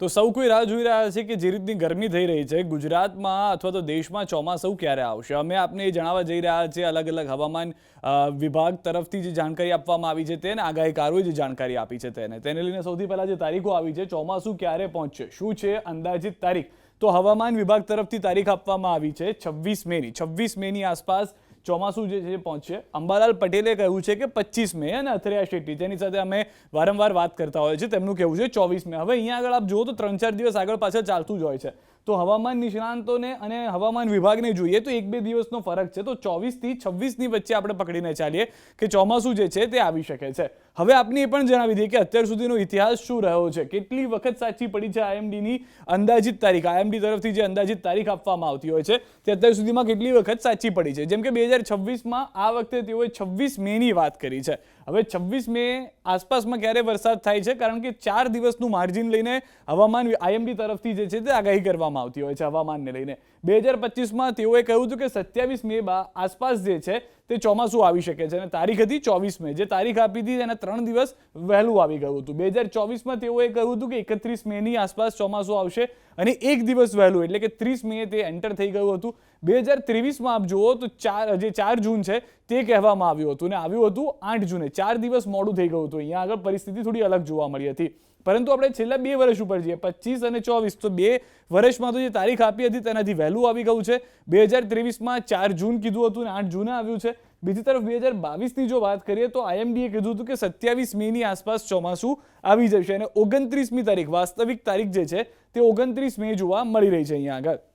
તો સૌ કોઈ રાહ જોઈ રહ્યા છે કે જે રીતની ગરમી થઈ રહી છે ગુજરાતમાં અથવા તો દેશમાં ચોમાસું ક્યારે આવશે. અમે આપને એ જણાવવા જઈ રહ્યા છીએ અલગ અલગ હવામાન વિભાગ તરફથી જે જાણકારી આપવામાં આવી છે તેને આગાહીકારોએ જે જાણકારી આપી છે તેને લઈને સૌથી પહેલા જે તારીખો આવી છે ચોમાસું ક્યારે પહોંચશે, શું છે અંદાજિત તારીખ, તો હવામાન વિભાગ તરફથી તારીખ આપવામાં આવી છે 26 મેની. 26 મેની આસપાસ ચોમાસું જે છે પહોંચશે. અંબાલાલ પટેલે કહ્યું છે કે 25 મે અને અથરિયા શેટ્ટી જેની સાથે અમે વારંવાર વાત કરતા હોય છે તેમનું કહેવું છે 24 મે. હવે અહીંયા આગળ આપ જુઓ તો 3-4 દિવસ આગળ પાછળ ચાલતું જ હોય છે. તો હવામાન નિષ્ણાંતોને અને હવામાન વિભાગને જોઈએ તો 1-2 દિવસનો ફરક છે. તો 24 થી 26 ની વચ્ચે આપણે પકડીને ચાલીએ કે ચોમાસું જે છે તે આવી શકે છે. હવે આપને એ પણ જણાવી દઈએ કે અત્યાર સુધીનો ઇતિહાસ શું રહ્યો છે, કેટલી વખત સાચી પડી છે આઈએમડીની અંદાજિત તારીખ. આઈએમડી તરફથી જે અંદાજિત તારીખ આપવામાં આવતી હોય છે તે અત્યાર સુધીમાં કેટલી વખત સાચી પડી છે. જેમ કે 2026માં આ વખતે તેઓએ 26 મેની વાત કરી છે. હવે 26 મે આસપાસમાં ક્યારે વરસાદ થાય છે, કારણ કે 4 દિવસનું માર્જિન લઈને હવામાન આઈએમડી તરફથી જે છે તે આગાહી કરવામાં આવતી હોય છે હવામાનને લઈને. 2025માં તેઓએ કહ્યું હતું કે 27 મે આસપાસ જે છે તે ચોમાસું આવી શકે છે અને તારીખ હતી 24 મે. જે તારીખ આપી હતી એના 3 દિવસ વહેલું આવી ગયું હતું. 2024માં તેઓએ કહ્યું હતું કે 31 મેની આસપાસ ચોમાસું આવશે અને એક દિવસ વહેલું એટલે કે 30 મે તે એન્ટર થઈ ગયું હતું. 2023માં આપ જુઓ તો 4 જૂન છે તે કહેવામાં આવ્યું હતું અને આવ્યું હતું 8 જૂને. 4 દિવસ મોડું થઈ ગયું હતું. અહીંયા આગળ પરિસ્થિતિ થોડી અલગ જોવા મળી હતી. પરંતુ આપણે છેલ્લા 2 વર્ષ ઉપર જઈએ 25 અને 24, તો 2 વર્ષમાં તો જે તારીખ આપી હતી તેનાથી વહેલું આવી ગયું છે. 2023માં 4 જૂન કીધું હતું અને 8 જૂને આવ્યું છે. બીજી તરફ 2022ની જો વાત કરીએ તો આઈએમડીએ કીધું હતું કે 27 મેની આસપાસ ચોમાસું આવી જશે અને 29મી તારીખ વાસ્તવિક તારીખ જે છે તે 29 મે જોવા મળી રહી છે. અહીંયા આગળ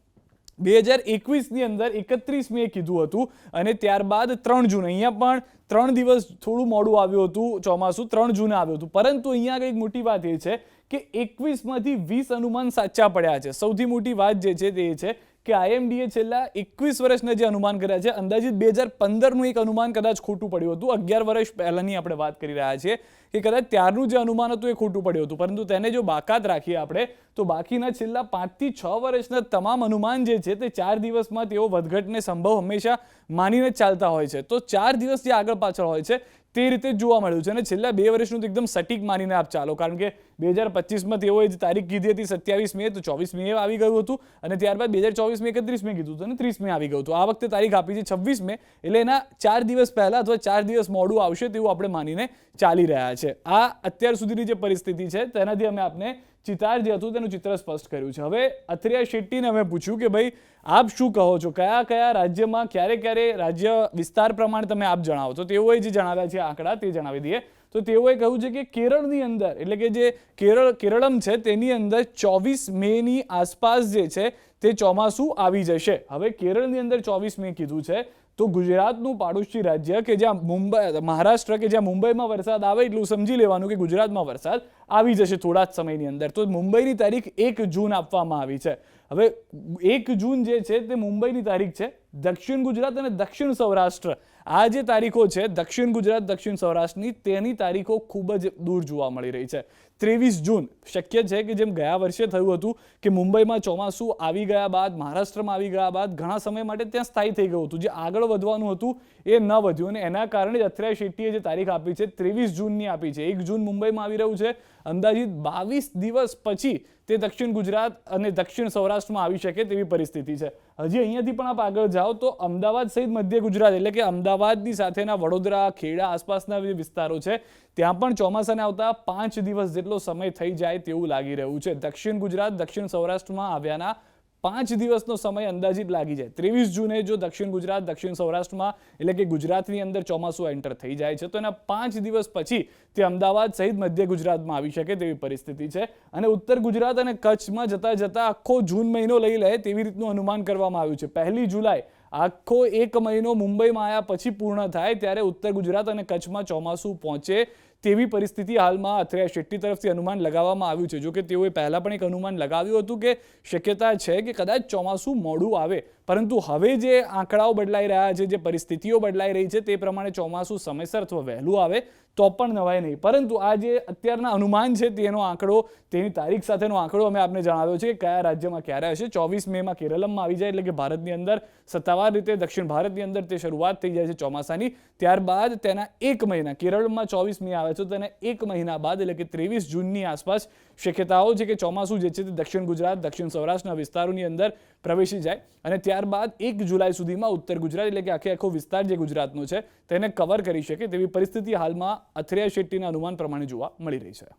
2021ની અંદર 31 મે કીધું હતું અને ત્યારબાદ 3 જૂન. અહીંયા પણ 3 દિવસ થોડું મોડું આવ્યું હતું ચોમાસું, 3 જૂને આવ્યું હતું. પરંતુ અહીંયા આગળ એક મોટી વાત એ છે કે 21માંથી 20 અનુમાન સાચા પડ્યા છે. સૌથી મોટી વાત જે છે તે એ છે કે આઈએમડીએ છેલ્લા 21 વર્ષના જે અનુમાન કર્યા છે, અંદાજિત 2015નું એક અનુમાન કદાચ ખોટું પડ્યું હતું. 11 વર્ષ પહેલાની આપણે વાત કરી રહ્યા છીએ કે કદાચ ત્યારનું જે અનુમાન હતું એ ખોટું પડ્યું હતું. પરંતુ તેને જો બાકાત રાખીએ આપણે તો બાકીના છેલ્લા 5 થી 6 વર્ષના તમામ અનુમાન જે છે તે 4 દિવસમાં તેઓ વધઘટને સંભવ હંમેશા માનીને ચાલતા હોય છે. તો 4 દિવસ જે આગળ પાછળ હોય છે તે રીતે જોવા મળ્યું છે અને છેલ્લા 2 વર્ષનું તો એકદમ સટીક માનીને આપ ચાલો, કારણ કે 2025માં તેઓએ જે તારીખ કીધી હતી 27 મે, તો 24 મે આવી ગયું હતું અને ત્યારબાદ 2024 મે 31 મે કીધું હતું અને 30 મે આવી ગયું હતું. આ વખતે તારીખ આપી છે 26 મે, એટલે એના 4 દિવસ પહેલા અથવા 4 દિવસ મોડું આવશે તેવું આપણે માનીને ચાલી રહ્યા છે. આ અત્યાર સુધીની જે પરિસ્થિતિ છે તેનાથી અમે આપને ચિતાર જે હતું તેનું ચિત્ર સ્પષ્ટ કર્યું છે. હવે અથરિયા શેટ્ટીને અમે પૂછ્યું કે ભાઈ આપ શું કહો છો, કયા કયા રાજ્યમાં ક્યારે રાજ્ય વિસ્તાર પ્રમાણે તમે આપ જણાવો. તો તેઓએ જે જણાવ્યા છે આંકડા તે જણાવી દઈએ. તો તેઓએ કહ્યું છે કે કેરળની અંદર એટલે કે જે કેરળમ છે તેની અંદર 24 મેની આસપાસ જે છે તે ચોમાસું આવી જશે. હવે કેરળની અંદર 24 મે કીધું છે તો ગુજરાતનું પાડોશી રાજ્ય કે જ્યાં મહારાષ્ટ્ર કે જ્યાં મુંબઈમાં વરસાદ આવે એટલું સમજી લેવાનું કે ગુજરાતમાં વરસાદ આવી જશે થોડા જ સમયની અંદર. તો મુંબઈની તારીખ 1 જૂન આપવામાં આવી છે. હવે 1 જૂન જે છે તે મુંબઈની તારીખ છે. દક્ષિણ ગુજરાત અને દક્ષિણ સૌરાષ્ટ્ર આ જે તારીખો છે દક્ષિણ ગુજરાત દક્ષિણ સૌરાષ્ટ્રની તેની તારીખો ખૂબ જ દૂર જોવા મળી રહી છે. 23 જૂન શક્ય છે કે જેમ ગયા વર્ષે થયું હતું કે મુંબઈમાં ચોમાસું આવી ગયા બાદ મહારાષ્ટ્રમાં આવી ગયા બાદ ઘણા સમય માટે ત્યાં સ્થાયી થઈ ગયું હતું. જે આગળ વધવાનું હતું એ ન વધ્યું અને એના કારણે જ અથરિયા શેટ્ટીએ જે તારીખ આપી છે 23 જૂનની આપી છે. 1 જૂન મુંબઈમાં આવી રહ્યું છે. અંદાજિત 22 દિવસ પછી તે દક્ષિણ ગુજરાત અને દક્ષિણ સૌરાષ્ટ્રમાં આવી શકે તેવી પરિસ્થિતિ છે. હજી અહીંયાથી પણ આપ આગળ જાઓ તો અમદાવાદ સહિત મધ્ય ગુજરાત એટલે કે અમદાવાદની સાથેના વડોદરા, ખેડા આસપાસના જે વિસ્તારો છે ત્યાં પણ ચોમાસાને આવતા 5 દિવસ જેટલો સમય થઈ જાય તેવું લાગી રહ્યું છે. દક્ષિણ ગુજરાત દક્ષિણ સૌરાષ્ટ્રમાં આવ્યાના 5 દિવસનો સમય અંદાજિત લાગી જાય. 23 જૂને જો દક્ષિણ ગુજરાત દક્ષિણ સૌરાષ્ટ્રમાં એટલે કે ગુજરાતની અંદર ચોમાસું એન્ટર થઈ જાય છે તો એના 5 દિવસ પછી તે અમદાવાદ સહિત મધ્ય ગુજરાતમાં આવી શકે તેવી પરિસ્થિતિ છે અને ઉત્તર ગુજરાત અને કચ્છમાં જતા આખો જૂન મહિનો લઈ લે તેવી રીતનું અનુમાન કરવામાં આવ્યું છે. 1 જુલાઈ આખો 1 મહિનો મુંબઈમાં આવ્યા પછી પૂર્ણ થાય ત્યારે ઉત્તર ગુજરાત અને કચ્છમાં ચોમાસું પહોંચે તેવી પરિસ્થિતિ હાલમાં અથરિયા શેટ્ટી તરફથી અનુમાન લગાવવામાં આવ્યું છે. જો કે તેઓએ પહેલા પણ એક અનુમાન લગાવ્યું હતું કે શક્યતા છે કે કદાચ ચોમાસું મોડું આવે, પરંતુ હવે જે આંકડાઓ બદલાઈ રહ્યા છે, જે પરિસ્થિતિઓ બદલાઈ રહી છે તે પ્રમાણે ચોમાસું સમયસર અથવા વહેલું આવે તો પણ નવાય નહીં. પરંતુ આ જે અત્યારના અનુમાન છે તેનો આંકડો, તેની તારીખ સાથેનો આંકડો અમે આપને જણાવ્યો છે કે કયા રાજ્યમાં ક્યારે હશે. 24 મેમાં કેરળમાં આવી જાય, એટલે કે ભારતની અંદર સત્તાવાર રીતે દક્ષિણ ભારતની અંદર તે શરૂઆત થઈ જાય છે ચોમાસાની. ત્યારબાદ તેના 1 મહિના, કેરળમાં 24 મે આવે છે, તેના 1 મહિના બાદ એટલે કે 23 જૂનની આસપાસ શક્યતાઓ છે કે ચોમાસું જે છે તે દક્ષિણ ગુજરાત, દક્ષિણ સૌરાષ્ટ્રના વિસ્તારોની અંદર પ્રવેશી જાય અને ત્યારબાદ 1 જુલાઈ સુધીમાં ઉત્તર ગુજરાત એટલે કે આખો વિસ્તાર જે ગુજરાતનો છે તેને કવર કરી શકે તેવી પરિસ્થિતિ હાલમાં અથિરિયા શેટ્ટીના અનુમાન પ્રમાણે જોવા મળી રહી છે.